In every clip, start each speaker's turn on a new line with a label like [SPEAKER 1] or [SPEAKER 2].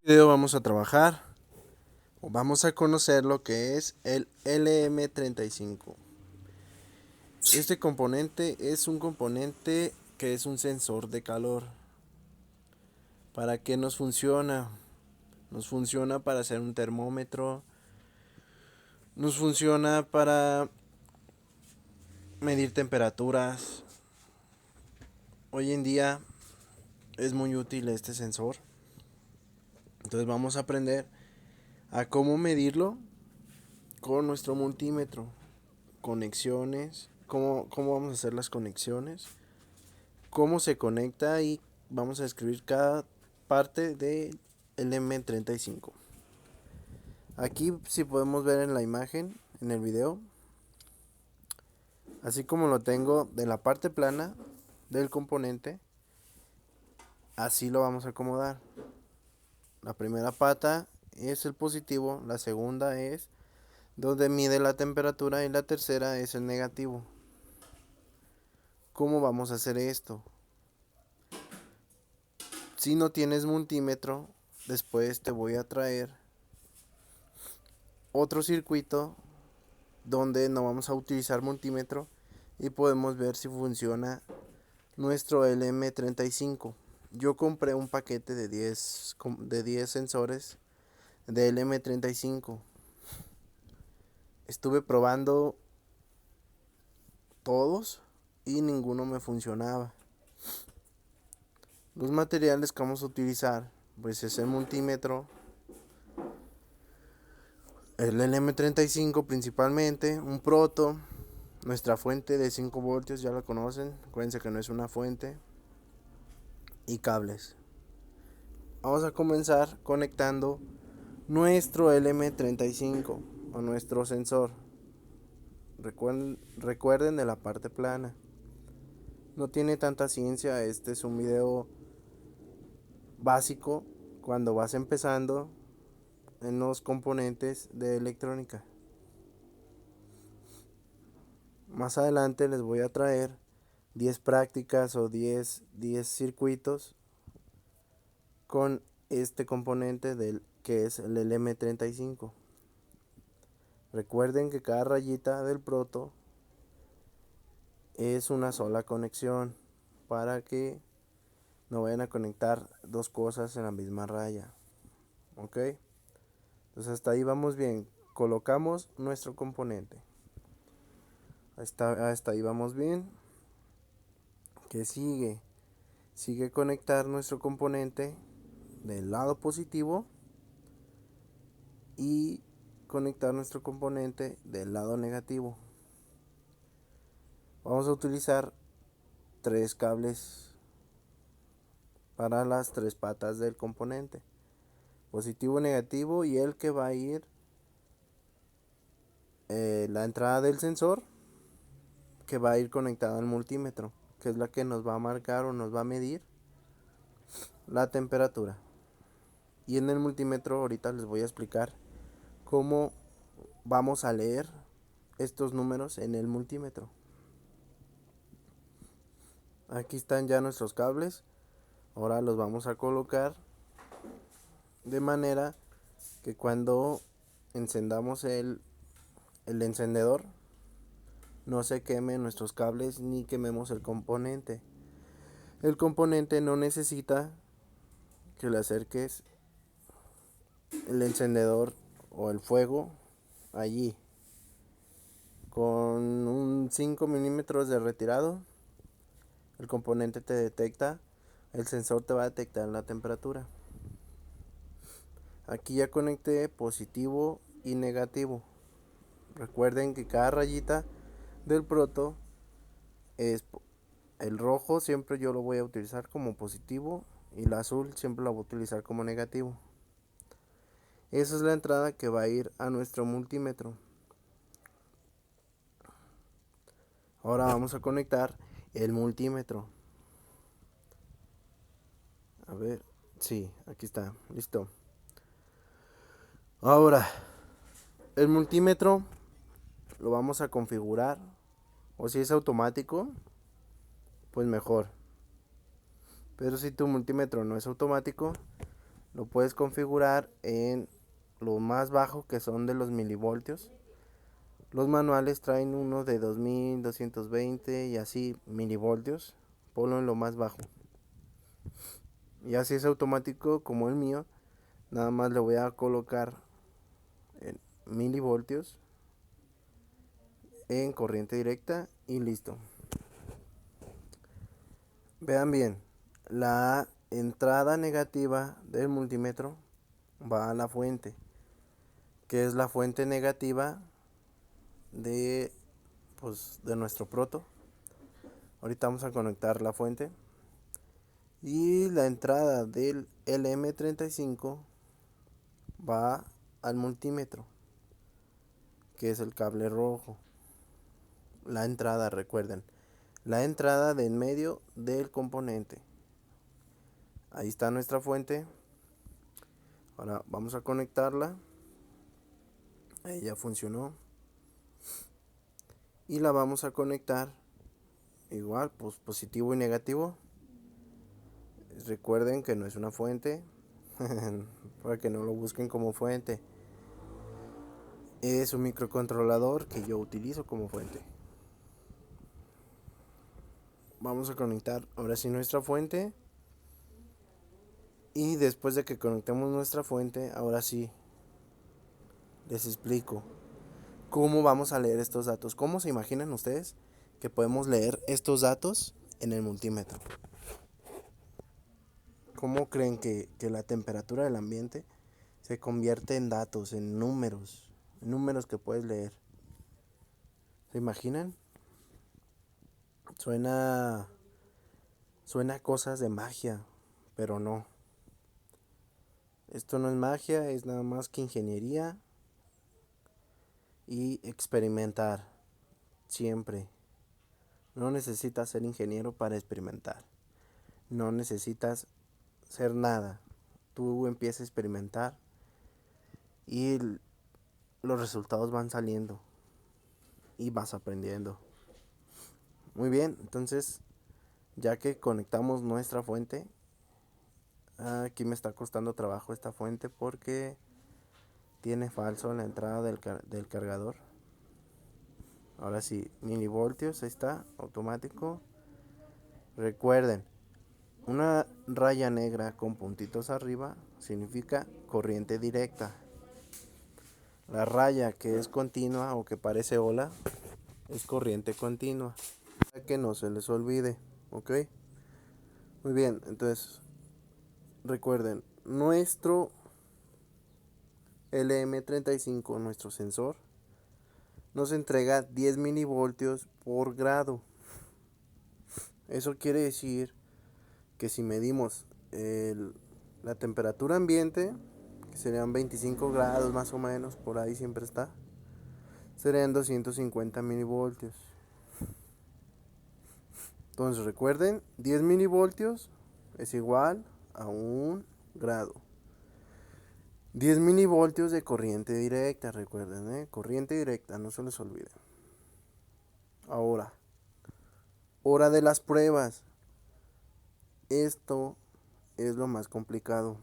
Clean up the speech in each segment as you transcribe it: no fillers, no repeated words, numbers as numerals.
[SPEAKER 1] Video vamos a trabajar o vamos a conocer lo que es el LM35. Este componente es un componente que es un sensor de calor. ¿Para qué nos funciona? Nos funciona para hacer un termómetro, nos funciona para medir temperaturas. Hoy en día es muy útil este sensor. Entonces vamos a aprender a cómo medirlo con nuestro multímetro. Conexiones, cómo vamos a hacer las conexiones, cómo se conecta y vamos a escribir cada parte del M35. Aquí si podemos ver en la imagen, en el video, así como lo tengo de la parte plana del componente, así lo vamos a acomodar. La primera pata es el positivo, la segunda es donde mide la temperatura y la tercera es el negativo. ¿Cómo vamos a hacer esto? Si no tienes multímetro, después te voy a traer otro circuito donde no vamos a utilizar multímetro y podemos ver si funciona nuestro LM35. Yo compré un paquete de 10 sensores de LM35. Estuve probando todos y ninguno me funcionaba. Los materiales que vamos a utilizar pues es el multímetro, el LM35 principalmente, un proto, nuestra fuente de 5 voltios, ya la conocen, acuérdense que no es una fuente, y cables. Vamos a comenzar conectando nuestro LM35 o nuestro sensor. Recuerden de la parte plana. No tiene tanta ciencia, este es un video básico cuando vas empezando en los componentes de electrónica. Más adelante les voy a traer 10 prácticas o 10 circuitos con este componente que es el LM35. Recuerden que cada rayita del proto es una sola conexión para que no vayan a conectar dos cosas en la misma raya. Ok, entonces hasta ahí vamos bien. Colocamos nuestro componente. Hasta ahí vamos bien. ¿Qué sigue? Sigue conectar nuestro componente del lado positivo y conectar nuestro componente del lado negativo. Vamos a utilizar 3 cables para las 3 patas del componente, positivo, negativo, y el que va a ir la entrada del sensor, que va a ir conectada al multímetro, que es la que nos va a marcar o nos va a medir la temperatura. Y en el multímetro ahorita les voy a explicar cómo vamos a leer estos números en el multímetro. Aquí están ya nuestros cables. Ahora los vamos a colocar de manera que cuando encendamos el encendedor no se quemen nuestros cables ni quememos el componente. El componente no necesita que le acerques el encendedor o el fuego allí. Con un 5 milímetros de retirado, el componente te detecta, el sensor te va a detectar la temperatura. Aquí ya conecté positivo y negativo. Recuerden que cada rayita del proto es el rojo, siempre yo lo voy a utilizar como positivo y el azul siempre lo voy a utilizar como negativo. Esa es la entrada que va a ir a nuestro multímetro. Ahora vamos a conectar el multímetro. A ver, sí, aquí está, listo. Ahora, el multímetro lo vamos a configurar, o si es automático, pues mejor. Pero si tu multímetro no es automático, lo puedes configurar en lo más bajo, que son de los milivoltios. Los manuales traen uno de 2220 y así milivoltios. Ponlo en lo más bajo. Y así es automático como el mío. Nada más le voy a colocar en milivoltios en corriente directa y listo. Vean bien, la entrada negativa del multímetro va a la fuente, que es la fuente negativa de, pues, de nuestro proto. Ahorita vamos a conectar la fuente. Y la entrada del LM35 va al multímetro, que es el cable rojo. La entrada, recuerden, la entrada de en medio del componente. Ahí está nuestra fuente. Ahora vamos a conectarla. Ahí ya funcionó. Y la vamos a conectar igual, pues positivo y negativo. Recuerden que no es una fuente, para que no lo busquen como fuente. Es un microcontrolador que yo utilizo como fuente. Vamos a conectar ahora sí nuestra fuente. Y después de que conectemos nuestra fuente, ahora sí les explico cómo vamos a leer estos datos. ¿Cómo se imaginan ustedes que podemos leer estos datos en el multímetro? ¿Cómo creen que la temperatura del ambiente se convierte en datos, en números que puedes leer? ¿Se imaginan? Suena a cosas de magia, pero no. Esto no es magia, es nada más que ingeniería y experimentar. Siempre. No necesitas ser ingeniero para experimentar. No necesitas ser nada. Tú empiezas a experimentar y los resultados van saliendo y vas aprendiendo. Muy bien, entonces ya que conectamos nuestra fuente, aquí me está costando trabajo esta fuente porque tiene falso en la entrada del cargador. Ahora sí, milivoltios, ahí está, automático. Recuerden, una raya negra con puntitos arriba significa corriente directa. La raya que es continua o que parece ola es corriente continua. Para que no se les olvide, ¿ok? Muy bien, entonces recuerden, nuestro LM35, nuestro sensor, nos entrega 10 milivoltios por grado. Eso quiere decir que si medimos la temperatura ambiente, que serían 25 grados más o menos, por ahí siempre está, serían 250 milivoltios. Entonces recuerden, 10 milivoltios es igual a 1 grado. 10 milivoltios de corriente directa, recuerden, corriente directa, no se les olvide. Ahora, hora de las pruebas. Esto es lo más complicado.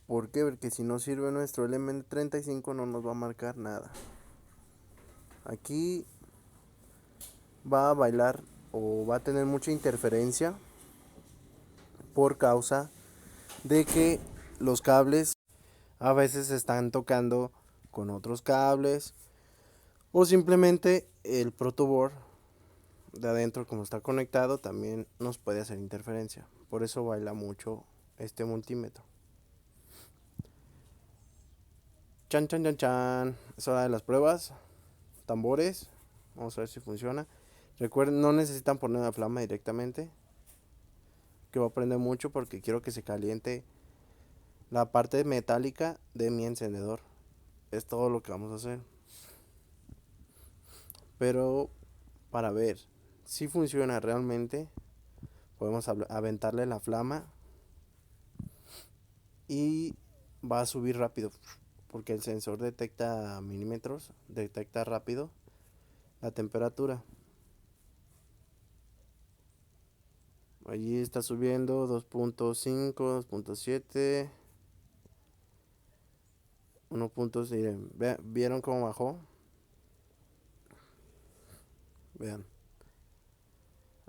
[SPEAKER 1] ¿Por qué? Porque si no sirve nuestro elemento 35 no nos va a marcar nada. Aquí va a bailar o va a tener mucha interferencia por causa de que los cables a veces se están tocando con otros cables o simplemente el protoboard de adentro, como está conectado, también nos puede hacer interferencia. Por eso baila mucho este multímetro. Chan, chan, chan, chan. Es hora de las pruebas. Tambores. Vamos a ver si funciona. Recuerden, no necesitan poner la flama directamente, que va a prender mucho porque quiero que se caliente la parte metálica de mi encendedor. Es todo lo que vamos a hacer. Pero para ver si funciona realmente, podemos aventarle la flama y va a subir rápido porque el sensor detecta milímetros, detecta rápido la temperatura. Allí está subiendo 2.5, 2.7, 1.6. ¿Vieron cómo bajó? Vean,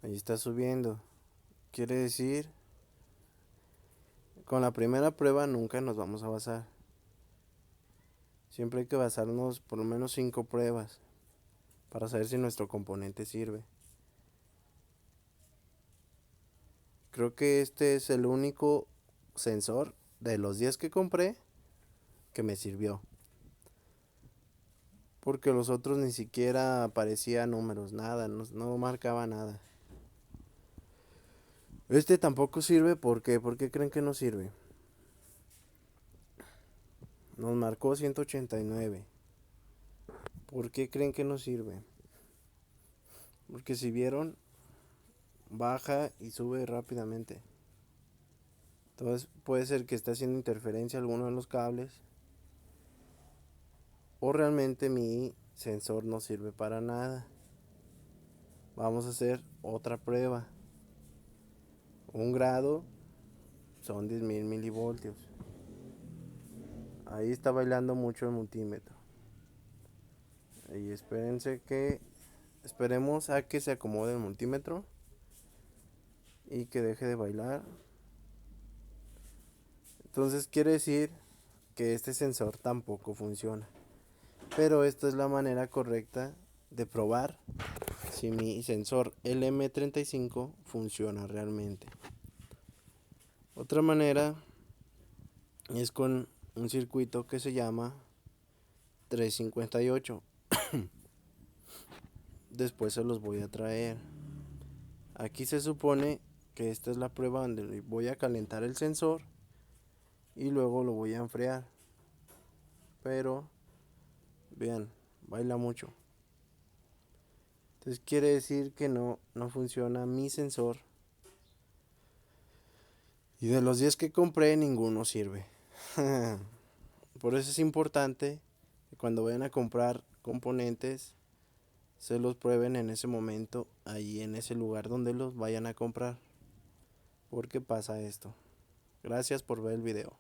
[SPEAKER 1] ahí está subiendo. Quiere decir, con la primera prueba nunca nos vamos a basar. Siempre hay que basarnos por lo menos 5 pruebas para saber si nuestro componente sirve. Creo que este es el único sensor de los 10 que compré que me sirvió. Porque los otros ni siquiera aparecía números, nada, no marcaba nada. Este tampoco sirve, ¿por qué? ¿Por qué creen que no sirve? Nos marcó 189. ¿Por qué creen que no sirve? Porque si vieron, baja y sube rápidamente. Entonces puede ser que esté haciendo interferencia alguno de los cables. O realmente mi sensor no sirve para nada. Vamos a hacer otra prueba. 1 grado son 10.000 milivoltios. Ahí está bailando mucho el multímetro. Y esperemos a que se acomode el multímetro y que deje de bailar. Entonces quiere decir que este sensor tampoco funciona. Pero esta es la manera correcta de probar si mi sensor LM35 funciona realmente. Otra manera es con un circuito que se llama 358. Después se los voy a traer. Aquí se supone que esta es la prueba donde voy a calentar el sensor y luego lo voy a enfriar. Pero vean, baila mucho. Entonces quiere decir que no funciona mi sensor. Y de los 10 que compré, ninguno sirve. Por eso es importante que cuando vayan a comprar componentes, se los prueben en ese momento, ahí en ese lugar donde los vayan a comprar. Porque pasa esto. Gracias por ver el video.